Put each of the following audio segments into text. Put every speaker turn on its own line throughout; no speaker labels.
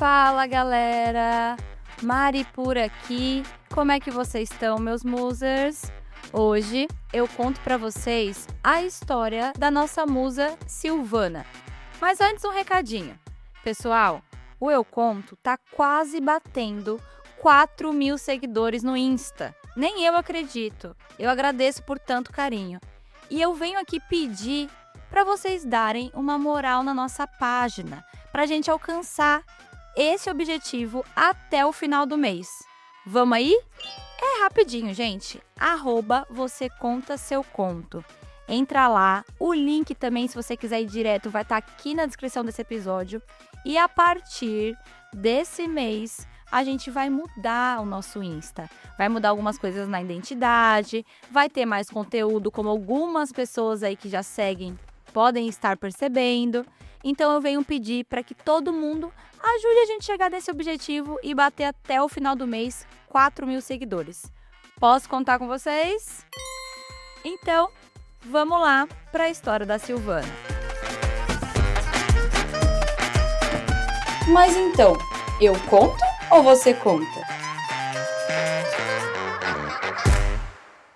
Fala, galera! Mari por aqui. Como é que vocês estão, meus musers? Hoje eu conto para vocês a história da nossa musa Silvana. Mas antes um recadinho. Pessoal, o Eu Conto tá quase batendo 4.000 seguidores no Insta. Nem eu acredito. Eu agradeço por tanto carinho. E eu venho aqui pedir para vocês darem uma moral na nossa página, para a gente alcançar esse objetivo até o final do mês. Vamos aí? É rapidinho, gente. @vocêcontaseuconto. Entra lá. O link também, se você quiser ir direto, vai estar aqui na descrição desse episódio. E a partir desse mês, a gente vai mudar o nosso Insta. Vai mudar algumas coisas na identidade, vai ter mais conteúdo, como algumas pessoas aí que já seguem podem estar percebendo. Então eu venho pedir para que todo mundo ajude a gente a chegar nesse objetivo e bater até o final do mês 4.000 seguidores. Posso contar com vocês? Então, vamos lá para a história da Silvana. Mas então, eu conto ou você conta?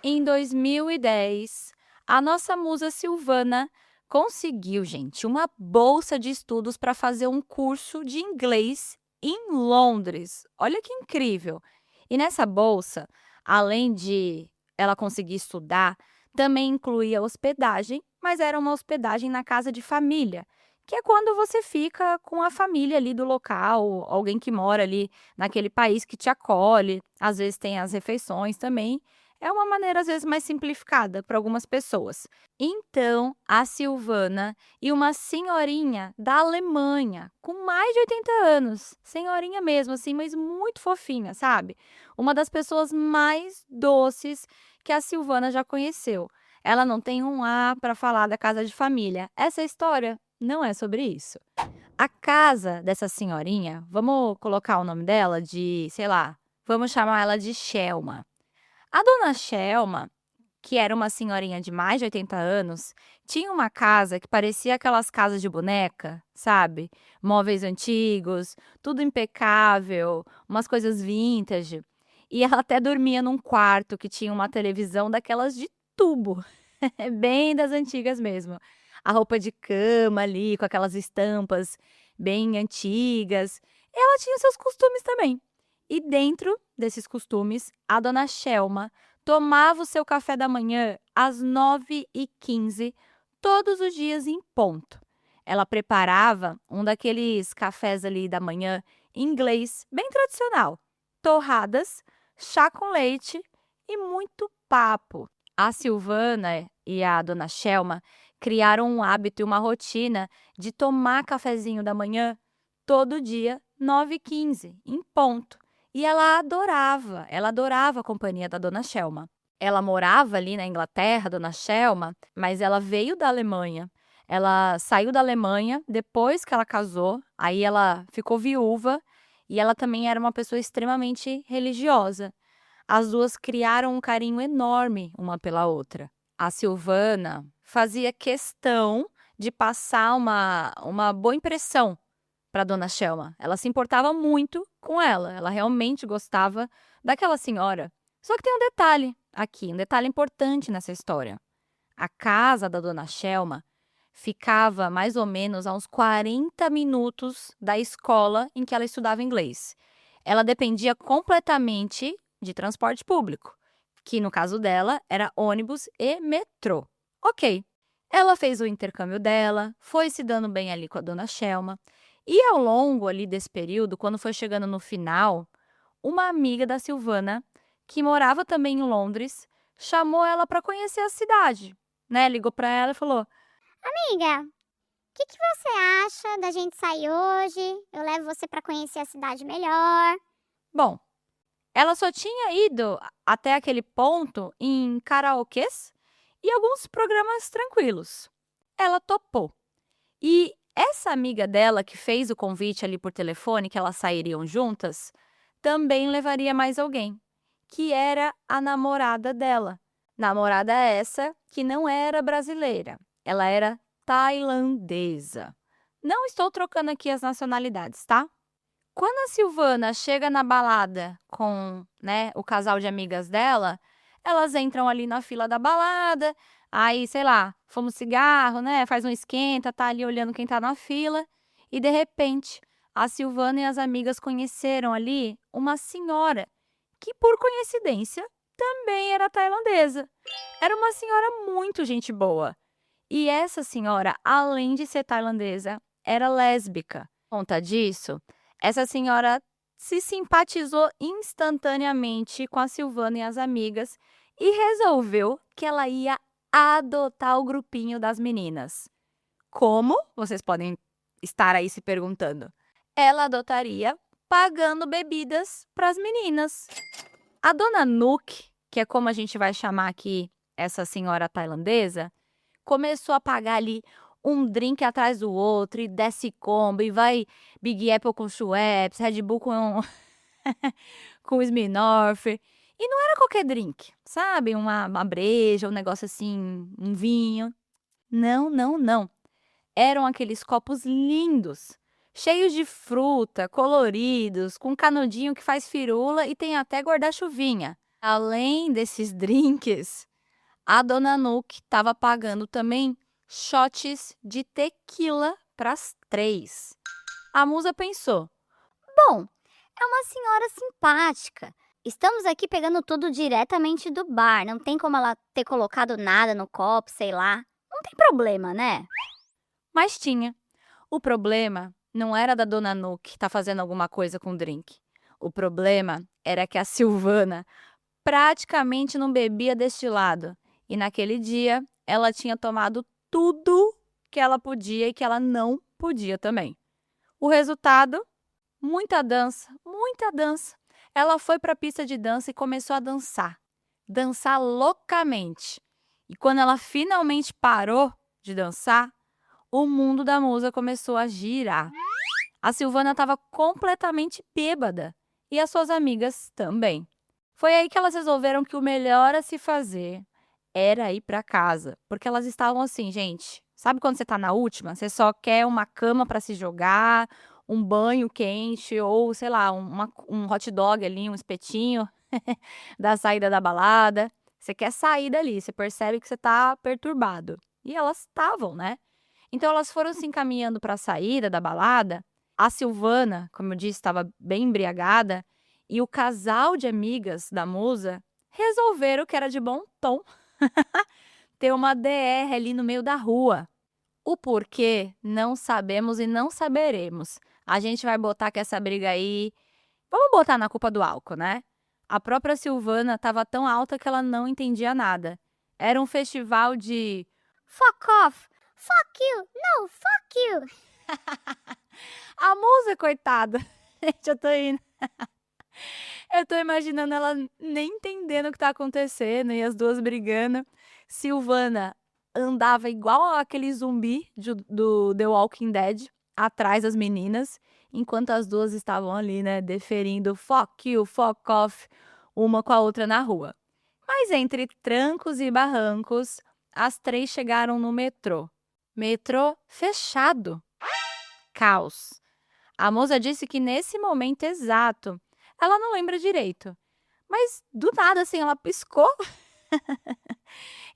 Em 2010, a nossa musa Silvana conseguiu, gente, uma bolsa de estudos para fazer um curso de inglês em Londres. Olha que incrível! E nessa bolsa, além de ela conseguir estudar, também incluía hospedagem, mas era uma hospedagem na casa de família, que é quando você fica com a família ali do local, alguém que mora ali naquele país que te acolhe, às vezes tem as refeições também. É uma maneira, às vezes, mais simplificada para algumas pessoas. Então, a Silvana e uma senhorinha da Alemanha, com mais de 80 anos, senhorinha mesmo, assim, mas muito fofinha, sabe? Uma das pessoas mais doces que a Silvana já conheceu. Ela não tem um A para falar da casa de família. Essa história não é sobre isso. A casa dessa senhorinha, vamos colocar o nome dela de, sei lá, vamos chamar ela de Shelma. A dona Shelma, que era uma senhorinha de mais de 80 anos, tinha uma casa que parecia aquelas casas de boneca, sabe? Móveis antigos, tudo impecável, umas coisas vintage. E ela até dormia num quarto que tinha uma televisão daquelas de tubo, bem das antigas mesmo. A roupa de cama ali, com aquelas estampas bem antigas. Ela tinha seus costumes também. E dentro desses costumes, a dona Shelma tomava o seu café da manhã às 9h15, todos os dias em ponto. Ela preparava um daqueles cafés ali da manhã inglês, bem tradicional. Torradas, chá com leite e muito papo. A Silvana e a dona Shelma criaram um hábito e uma rotina de tomar cafezinho da manhã todo dia, 9h15, em ponto. E ela adorava a companhia da dona Shelma. Ela morava ali na Inglaterra, dona Shelma, mas ela veio da Alemanha. Ela saiu da Alemanha depois que ela casou, aí ela ficou viúva e ela também era uma pessoa extremamente religiosa. As duas criaram um carinho enorme uma pela outra. A Silvana fazia questão de passar uma boa impressão para dona Shelma. Ela se importava muito com ela. Ela realmente gostava daquela senhora. Só que tem um detalhe aqui, um detalhe importante nessa história. A casa da dona Shelma ficava mais ou menos a uns 40 minutos da escola em que ela estudava inglês. Ela dependia completamente de transporte público, que no caso dela era ônibus e metrô. Ok, ela fez o intercâmbio dela, foi se dando bem ali com a dona Shelma. E ao longo ali desse período, quando foi chegando no final, uma amiga da Silvana, que morava também em Londres, chamou ela para conhecer a cidade, né? Ligou para ela e falou:
Amiga, o que você acha da gente sair hoje? Eu levo você para conhecer a cidade melhor.
bom, ela só tinha ido até aquele ponto em karaokês e alguns programas tranquilos. Ela topou. E essa amiga dela que fez o convite ali por telefone, que elas sairiam juntas, também levaria mais alguém, que era a namorada dela. Namorada essa que não era brasileira, ela era tailandesa. Não estou trocando aqui as nacionalidades, tá? Quando a Silvana chega na balada com, né, o casal de amigas dela, elas entram ali na fila da balada, aí, sei lá, fuma um cigarro, né, faz um esquenta, tá ali olhando quem tá na fila, e de repente, a Silvana e as amigas conheceram ali uma senhora que, por coincidência, também era tailandesa. Era uma senhora muito gente boa. E essa senhora, além de ser tailandesa, era lésbica. Por conta disso, essa senhora se simpatizou instantaneamente com a Silvana e as amigas e resolveu que ela ia adotar o grupinho das meninas. Como? Vocês podem estar aí se perguntando. Ela adotaria pagando bebidas para as meninas. A dona Nook, que é como a gente vai chamar aqui essa senhora tailandesa, começou a pagar ali um drink atrás do outro, e desce combo, e vai Big Apple com Schweppes, Red Bull com, com Smirnoff. E não era qualquer drink, sabe? Uma breja, um negócio assim, um vinho. Não, não, não. Eram aqueles copos lindos, cheios de fruta, coloridos, com canudinho que faz firula e tem até guarda-chuvinha. Além desses drinks, a dona Nook estava pagando também shots de tequila para as 3. A musa pensou:
Bom, é uma senhora simpática. Estamos aqui pegando tudo diretamente do bar. Não tem como ela ter colocado nada no copo, sei lá. Não tem problema, né?
mas tinha. O problema não era da dona Nook estar fazendo alguma coisa com o drink. O problema era que a Silvana praticamente não bebia destilado. E naquele dia, ela tinha tomado tudo que ela podia e que ela não podia também. O resultado? Muita dança, muita dança. Ela foi para a pista de dança e começou a dançar. Dançar loucamente. E quando ela finalmente parou de dançar, o mundo da musa começou a girar. A Silvana estava completamente bêbada e as suas amigas também. Foi aí que elas resolveram que o melhor a se fazer era ir para casa, porque elas estavam assim, gente, sabe quando você tá na última? Você só quer uma cama para se jogar, um banho quente ou, sei lá, um hot dog ali, um espetinho da saída da balada. Você quer sair dali, você percebe que você tá perturbado. E elas estavam, né? Então elas foram se encaminhando para a saída da balada. A Silvana, como eu disse, estava bem embriagada, e o casal de amigas da musa resolveram que era de bom tom ter uma DR ali no meio da rua. O porquê não sabemos e não saberemos. A gente vai botar que essa briga aí, vamos botar na culpa do álcool, né? A própria Silvana estava tão alta que ela não entendia nada. Era um festival de
Fuck off! Fuck you! No, fuck you!
a musa, coitada. Gente, eu tô indo. Eu tô imaginando ela nem entendendo o que tá acontecendo e as duas brigando. Silvana andava igual aquele zumbi do The Walking Dead, atrás das meninas, enquanto as duas estavam ali, né, deferindo fuck you, fuck off, uma com a outra na rua. Mas entre trancos e barrancos, as 3 chegaram no metrô. Metrô fechado. Caos. A moça disse que nesse momento exato, ela não lembra direito. Mas do nada, assim, ela piscou.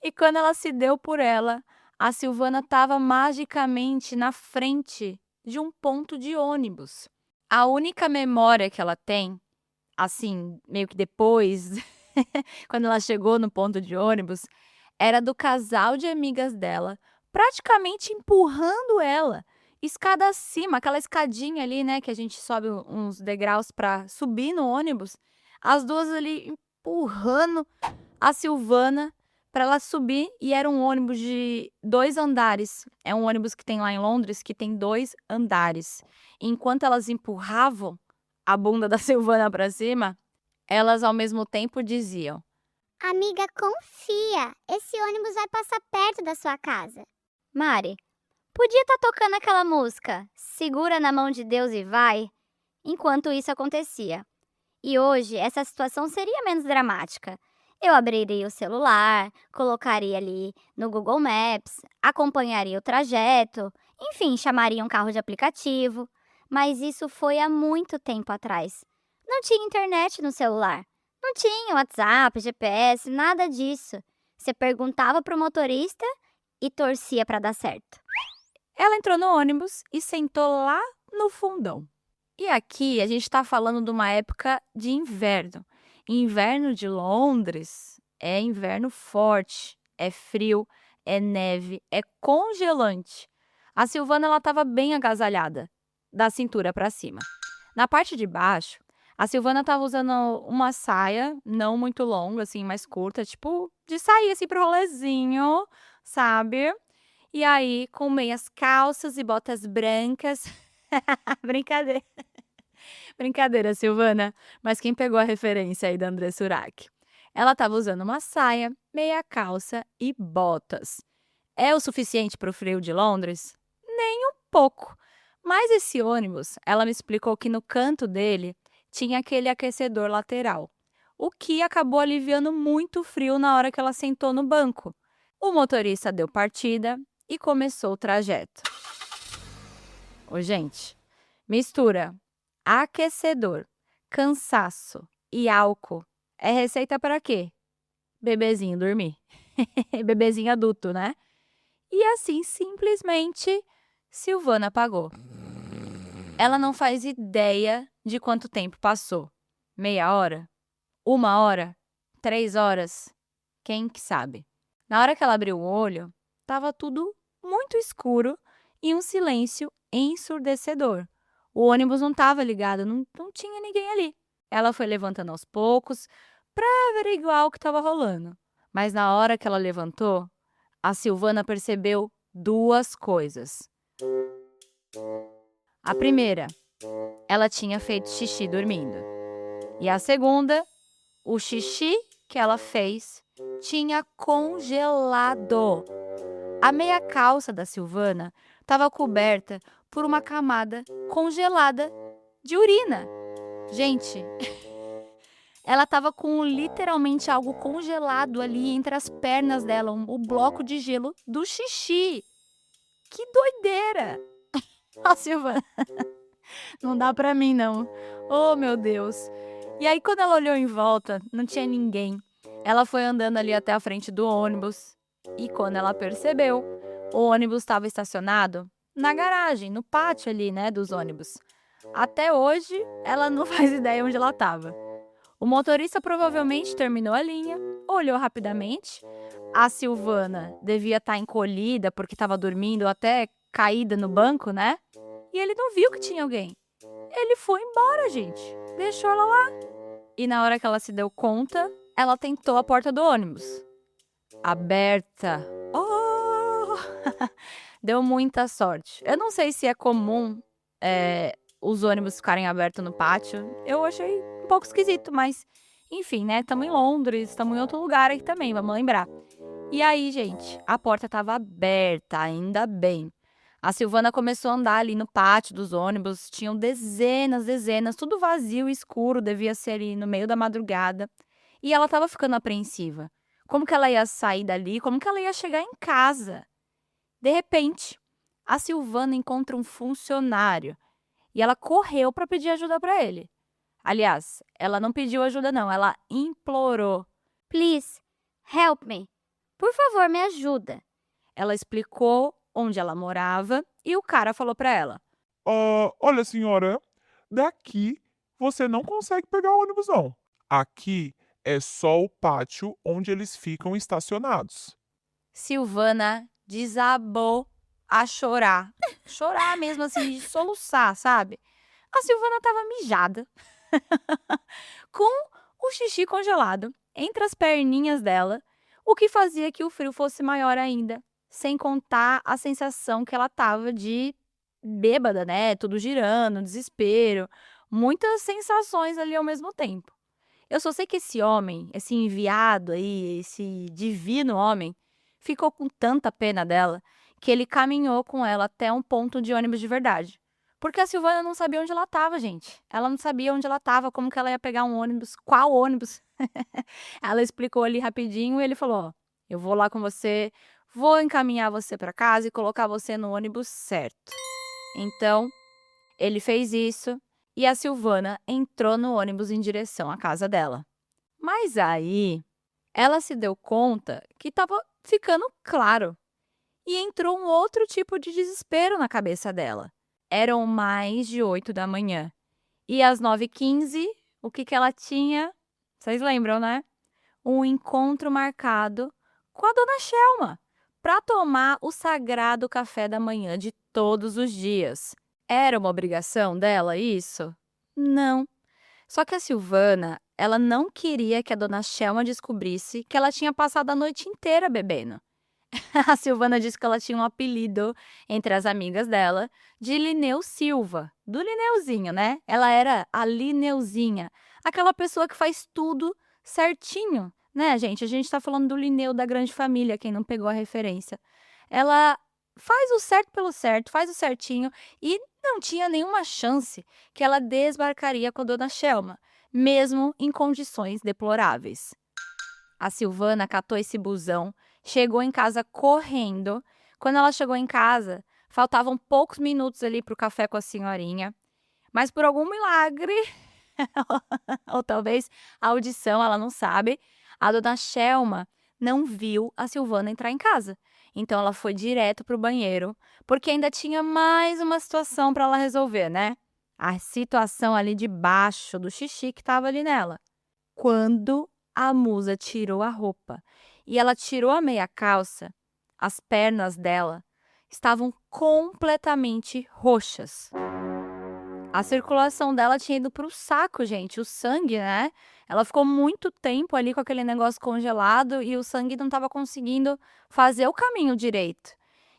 E quando ela se deu por ela, a Silvana estava magicamente na frente de um ponto de ônibus. A única memória que ela tem, assim, meio que depois, quando ela chegou no ponto de ônibus, era do casal de amigas dela, praticamente empurrando ela, escada acima, aquela escadinha ali, né, que a gente sobe uns degraus para subir no ônibus, as duas ali empurrando a Silvana para ela subir, e era um ônibus de 2 andares. É um ônibus que tem lá em Londres que tem 2 andares. Enquanto elas empurravam a bunda da Silvana para cima, elas ao mesmo tempo diziam:
Amiga, confia. Esse ônibus vai passar perto da sua casa. Mari, podia estar tocando aquela música Segura na mão de Deus e vai, enquanto isso acontecia. E hoje essa situação seria menos dramática. Eu abriria o celular, colocaria ali no Google Maps, acompanharia o trajeto, enfim, chamaria um carro de aplicativo. Mas isso foi há muito tempo atrás. Não tinha internet no celular. Não tinha WhatsApp, GPS, nada disso. Você perguntava pro motorista e torcia para dar certo.
Ela entrou no ônibus e sentou lá no fundão. E aqui a gente está falando de uma época de inverno. Inverno de Londres é inverno forte, é frio, é neve, é congelante. A Silvana ela estava bem agasalhada, da cintura para cima. Na parte de baixo, a Silvana estava usando uma saia não muito longa, assim, mais curta, tipo de sair assim pro rolezinho, sabe? E aí, com meias calças e botas brancas. Brincadeira. Brincadeira, Silvana. Mas quem pegou a referência aí da André Surak? Ela estava usando uma saia, meia calça e botas. É o suficiente para o frio de Londres? Nem um pouco. Mas esse ônibus, ela me explicou que no canto dele tinha aquele aquecedor lateral, o que acabou aliviando muito o frio na hora que ela sentou no banco. O motorista deu partida e começou o trajeto. Ô, gente, mistura aquecedor, cansaço e álcool. É receita para quê? Bebezinho dormir. Bebezinho adulto, né? E assim, simplesmente, Silvana pagou. Ela não faz ideia de quanto tempo passou. Meia hora? 1 hora? 3 horas? Quem que sabe? Na hora que ela abriu o olho, estava tudo muito escuro e um silêncio ensurdecedor. O ônibus não estava ligado, não tinha ninguém ali. Ela foi levantando aos poucos para averiguar o que estava rolando. Mas na hora que ela levantou, a Silvana percebeu duas coisas. A primeira, ela tinha feito xixi dormindo. E a segunda, o xixi que ela fez tinha congelado. A meia calça da Silvana estava coberta por uma camada congelada de urina. Gente, ela estava com literalmente algo congelado ali entre as pernas dela, o bloco de gelo do xixi. Que doideira! Ó, Silvana, não dá pra mim não. Oh, meu Deus. E aí, quando ela olhou em volta, não tinha ninguém. Ela foi andando ali até a frente do ônibus. E quando ela percebeu, o ônibus estava estacionado na garagem, no pátio ali, né, dos ônibus. Até hoje, ela não faz ideia onde ela estava. O motorista provavelmente terminou a linha, olhou rapidamente. A Silvana devia estar encolhida porque estava dormindo, até caída no banco, né? E ele não viu que tinha alguém. Ele foi embora, gente. Deixou ela lá. E na hora que ela se deu conta, ela tentou a porta do ônibus. Aberta. Oh! Deu muita sorte. Eu não sei se é comum os ônibus ficarem abertos no pátio. Eu achei um pouco esquisito, mas enfim, né? Estamos em Londres, estamos em outro lugar aqui também, vamos lembrar. E aí, gente, a porta estava aberta, ainda bem. A Silvana começou a andar ali no pátio dos ônibus, tinham dezenas, tudo vazio e escuro, devia ser ali no meio da madrugada. E ela estava ficando apreensiva. Como que ela ia sair dali? Como que ela ia chegar em casa? De repente, a Silvana encontra um funcionário e ela correu para pedir ajuda para ele. Aliás, ela não pediu ajuda não, ela implorou.
Please, help me. Por favor, me ajuda.
Ela explicou onde ela morava e o cara falou para ela.
Olha, senhora, daqui você não consegue pegar o ônibus, não. Aqui é só o pátio onde eles ficam estacionados.
Silvana desabou a chorar. Chorar mesmo, assim, de soluçar, sabe? A Silvana estava mijada, com o xixi congelado entre as perninhas dela, o que fazia que o frio fosse maior ainda, sem contar a sensação que ela estava de bêbada, né? Tudo girando, desespero, muitas sensações ali ao mesmo tempo. Eu só sei que esse homem, esse enviado aí, esse divino homem, ficou com tanta pena dela que ele caminhou com ela até um ponto de ônibus de verdade. Porque a Silvana não sabia onde ela estava, gente. Ela não sabia onde ela estava, como que ela ia pegar um ônibus, qual ônibus. Ela explicou ali rapidinho e ele falou: ó, eu vou lá com você, vou encaminhar você para casa e colocar você no ônibus certo. Então, Ele fez isso e a Silvana entrou no ônibus em direção à casa dela. Mas aí ela se deu conta que estava ficando claro e entrou um outro tipo de desespero na cabeça dela. Eram mais de 8 da manhã e às 9h15, o que ela tinha? Vocês lembram, né? Um encontro marcado com a dona Shelma para tomar o sagrado café da manhã de todos os dias. Era uma obrigação dela isso? Não. Só que a Silvana, ela não queria que a dona Shelma descobrisse que ela tinha passado a noite inteira bebendo. A Silvana disse que ela tinha um apelido entre as amigas dela de Lineu Silva, do Lineuzinho, né? Ela era a Lineuzinha, aquela pessoa que faz tudo certinho, né, gente? A gente tá falando do Lineu da Grande Família, quem não pegou a referência. Ela faz o certo pelo certo, faz o certinho e não tinha nenhuma chance que ela desbarcaria com a dona Shelma, mesmo em condições deploráveis. A Silvana catou esse busão, chegou em casa correndo. Quando ela chegou em casa, faltavam poucos minutos ali para o café com a senhorinha. Mas por algum milagre, ou talvez a audição, ela não sabe, a dona Shelma não viu a Silvana entrar em casa. Então ela foi direto para o banheiro, porque ainda tinha mais uma situação para ela resolver, né? A situação ali debaixo do xixi que estava ali nela. Quando a musa tirou a roupa e ela tirou a meia calça, as pernas dela estavam completamente roxas. A circulação dela tinha ido para o saco, gente, o sangue, né? Ela ficou muito tempo ali com aquele negócio congelado e o sangue não estava conseguindo fazer o caminho direito.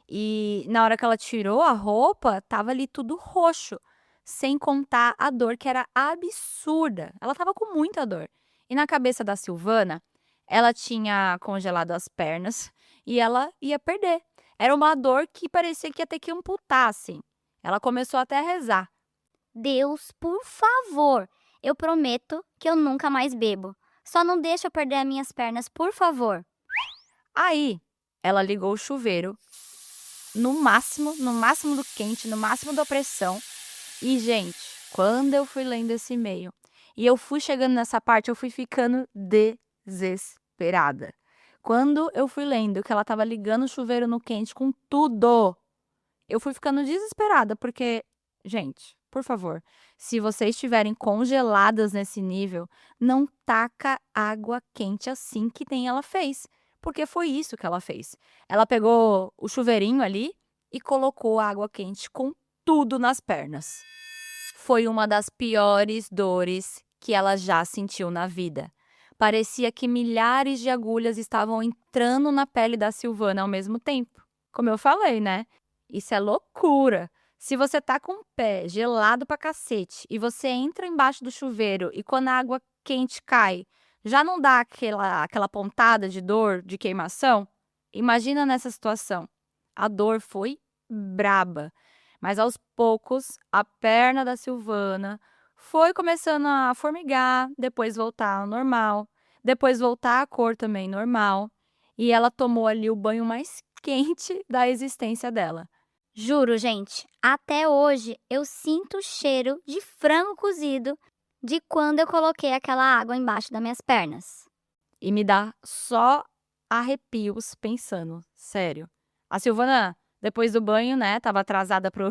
E na hora que ela tirou a roupa, estava ali tudo roxo, sem contar a dor que era absurda. Ela estava com muita dor. E na cabeça da Silvana, ela tinha congelado as pernas e ela ia perder. Era uma dor que parecia que ia ter que amputar, assim. Ela começou até a rezar.
Deus, por favor, eu prometo que eu nunca mais bebo. Só não deixa eu perder as minhas pernas, por favor.
Aí, ela ligou o chuveiro no máximo do quente, no máximo da pressão. E, gente, quando eu fui lendo esse e-mail e eu fui chegando nessa parte, eu fui ficando desesperada. Quando eu fui lendo que ela estava ligando o chuveiro no quente com tudo, eu fui ficando desesperada, porque, gente, por favor, se vocês estiverem congeladas nesse nível, não taca água quente assim que nem ela fez, porque foi isso que ela fez. Ela pegou o chuveirinho ali e colocou água quente com tudo nas pernas. Foi uma das piores dores que ela já sentiu na vida. Parecia que milhares de agulhas estavam entrando na pele da Silvana ao mesmo tempo. Como eu falei, né? Isso é loucura. Se você tá com o pé gelado pra cacete e você entra embaixo do chuveiro e quando a água quente cai, já não dá aquela pontada de dor, de queimação? Imagina nessa situação. A dor foi braba. Mas aos poucos, a perna da Silvana foi começando a formigar, depois voltar ao normal, depois voltar à cor também normal. E ela tomou ali o banho mais quente da existência dela.
Juro, gente, até hoje eu sinto o cheiro de frango cozido de quando eu coloquei aquela água embaixo das minhas pernas.
E me dá só arrepios pensando, sério. A Silvana, depois do banho, né, tava atrasada pro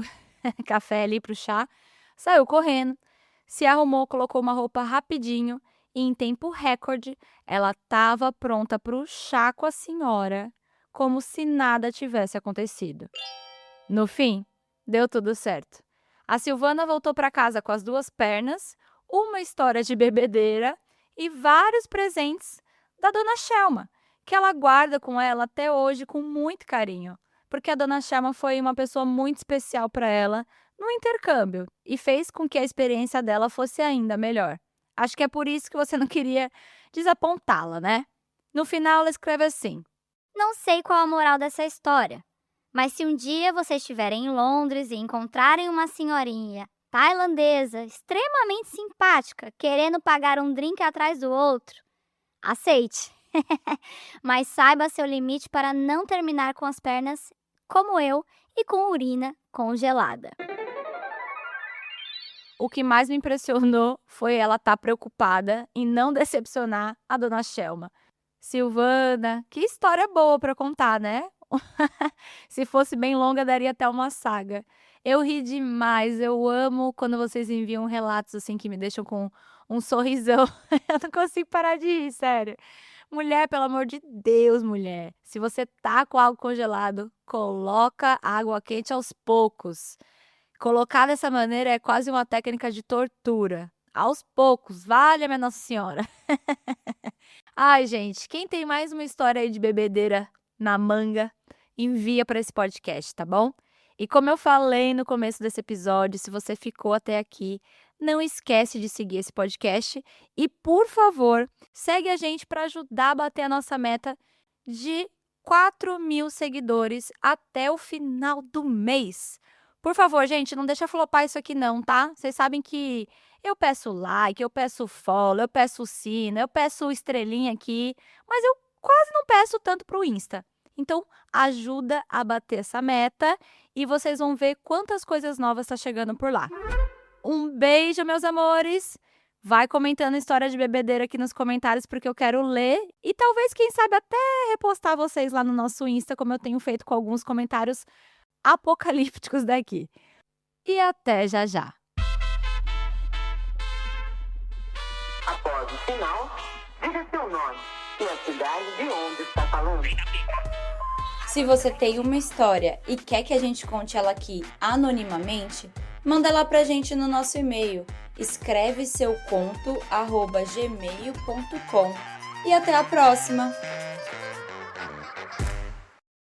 café ali, pro chá, saiu correndo, se arrumou, colocou uma roupa rapidinho e em tempo recorde ela tava pronta pro chá com a senhora, como se nada tivesse acontecido. No fim, deu tudo certo. A Silvana voltou para casa com as 2 pernas, uma história de bebedeira e vários presentes da dona Shelma, que ela guarda com ela até hoje com muito carinho, porque a dona Shelma foi uma pessoa muito especial para ela no intercâmbio e fez com que a experiência dela fosse ainda melhor. Acho que é por isso que você não queria desapontá-la, né? No final, ela escreve assim:
Não sei qual a moral dessa história, mas se um dia vocês estiverem em Londres e encontrarem uma senhorinha tailandesa extremamente simpática querendo pagar um drink atrás do outro, aceite. Mas saiba seu limite para não terminar com as pernas como eu e com urina congelada.
o que mais me impressionou foi ela estar preocupada em não decepcionar a dona Shelma. Silvana, que história boa para contar, né? Se fosse bem longa, daria até uma saga. Eu ri demais, eu amo quando vocês enviam relatos assim que me deixam com um sorrisão. Eu não consigo parar de rir, sério. Mulher, pelo amor de Deus, mulher. Se você tá com algo congelado, coloca água quente aos poucos. Colocar dessa maneira é quase uma técnica de tortura. Aos poucos, vale a minha Nossa Senhora. Ai, gente, quem tem mais uma história aí de bebedeira na manga, envia para esse podcast, tá bom? E como eu falei no começo desse episódio, se você ficou até aqui, não esquece de seguir esse podcast e, por favor, segue a gente para ajudar a bater a nossa meta de 4.000 seguidores até o final do mês. Por favor, gente, não deixa flopar isso aqui não, tá? Vocês sabem que eu peço like, eu peço follow, eu peço sino, eu peço estrelinha aqui, mas eu quase não peço tanto pro Insta. Então, ajuda a bater essa meta e vocês vão ver quantas coisas novas tá chegando por lá. Um beijo, meus amores! Vai comentando história de bebedeira aqui nos comentários porque eu quero ler e talvez, quem sabe, até repostar vocês lá no nosso Insta, como eu tenho feito com alguns comentários apocalípticos daqui. E até já já!
Após o sinal, diga seu nome e a cidade de onde está falando.
Se você tem uma história e quer que a gente conte ela aqui anonimamente, manda ela pra gente no nosso e-mail, escreveseuconto@gmail.com. E até a próxima!